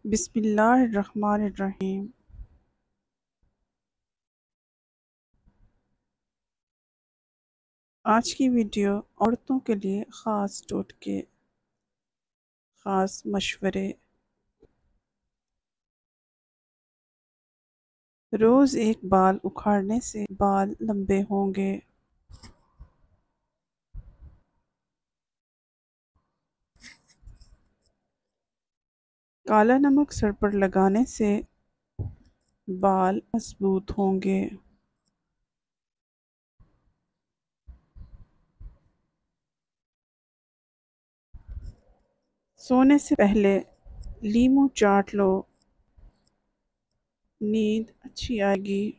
بسم اللہ الرحمن الرحیم۔ آج کی ویڈیو عورتوں کے لیے خاص ٹوٹکے، خاص مشورے۔ روز ایک بال اکھاڑنے سے بال لمبے ہوں گے۔ کالا نمک سر پر لگانے سے بال مضبوط ہوں گے۔ سونے سے پہلے لیموں چاٹ لو، نیند اچھی آئے گی۔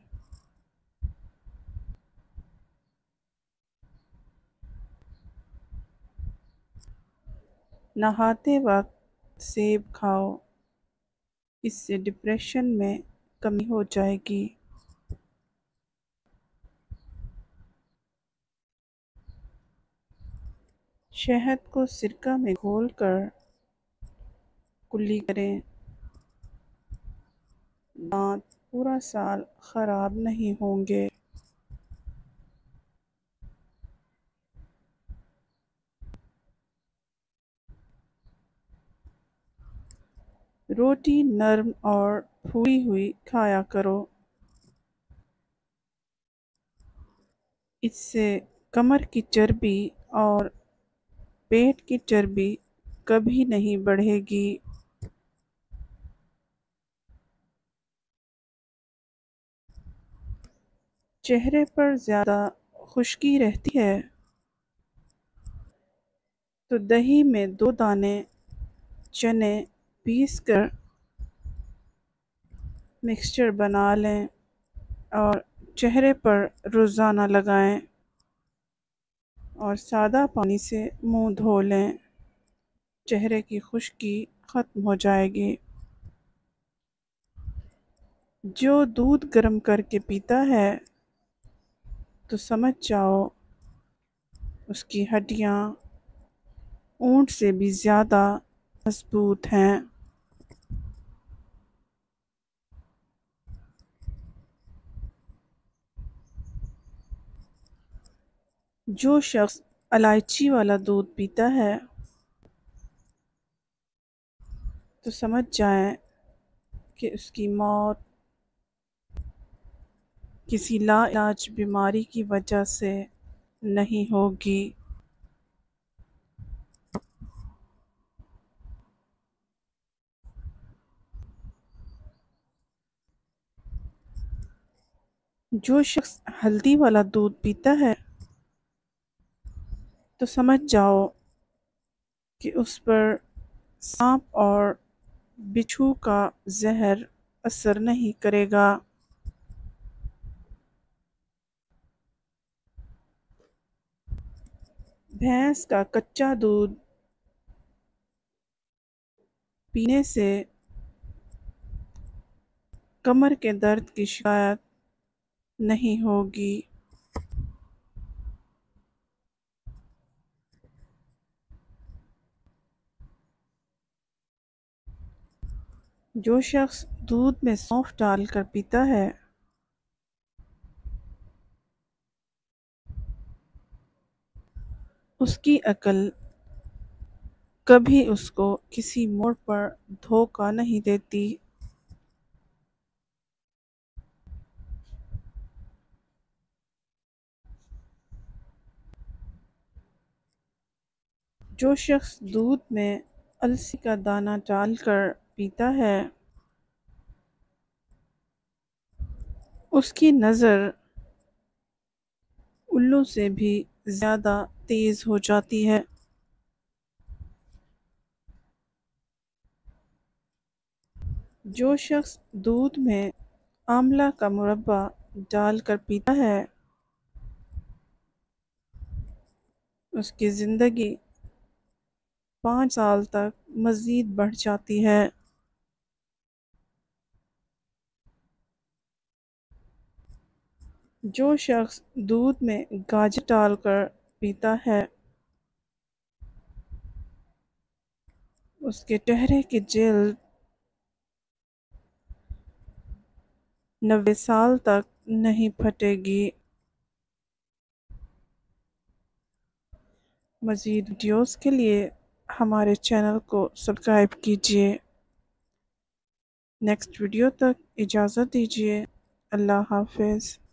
نہاتے وقت سیب کھاؤ، اس سے ڈپریشن میں کمی ہو جائے گی۔ شہد کو سرکہ میں گھول کر کلی کریں، دانت پورا سال خراب نہیں ہوں گے۔ روٹی نرم اور پھولی ہوئی کھایا کرو، اس سے کمر کی چربی اور پیٹ کی چربی کبھی نہیں بڑھے گی۔ چہرے پر زیادہ خشکی رہتی ہے تو دہی میں 2 دانے چنے پیس کر مکسچر بنا لیں اور چہرے پر روزانہ لگائیں اور سادہ پانی سے منہ دھو لیں، چہرے کی خشکی ختم ہو جائے گی۔ جو دودھ گرم کر کے پیتا ہے تو سمجھ جاؤ اس کی ہڈیاں اونٹ سے بھی زیادہ مضبوط ہیں۔ جو شخص الائچی والا دودھ پیتا ہے تو سمجھ جائیں کہ اس کی موت کسی لا علاج بیماری کی وجہ سے نہیں ہوگی۔ جو شخص ہلدی والا دودھ پیتا ہے تو سمجھ جاؤ کہ اس پر سانپ اور بچھو کا زہر اثر نہیں کرے گا۔ بھینس کا کچا دودھ پینے سے کمر کے درد کی شکایت نہیں ہوگی۔ جو شخص دودھ میں سونف ڈال کر پیتا ہے اس کی عقل کبھی اس کو کسی موڑ پر دھوکہ نہیں دیتی۔ جو شخص دودھ میں السی کا دانہ ڈال کر پیتا ہے اس کی نظر الو سے بھی زیادہ تیز ہو جاتی ہے۔ جو شخص دودھ میں آملہ کا مربع ڈال کر پیتا ہے اس کی زندگی 5 سال تک مزید بڑھ جاتی ہے۔ جو شخص دودھ میں گاجر ڈال کر پیتا ہے اس کے چہرے کی جلد 90 سال تک نہیں پھٹے گی۔ مزید ویڈیوز کے لیے ہمارے چینل کو سبسکرائب کیجیے۔ نیکسٹ ویڈیو تک اجازت دیجیے۔ اللہ حافظ۔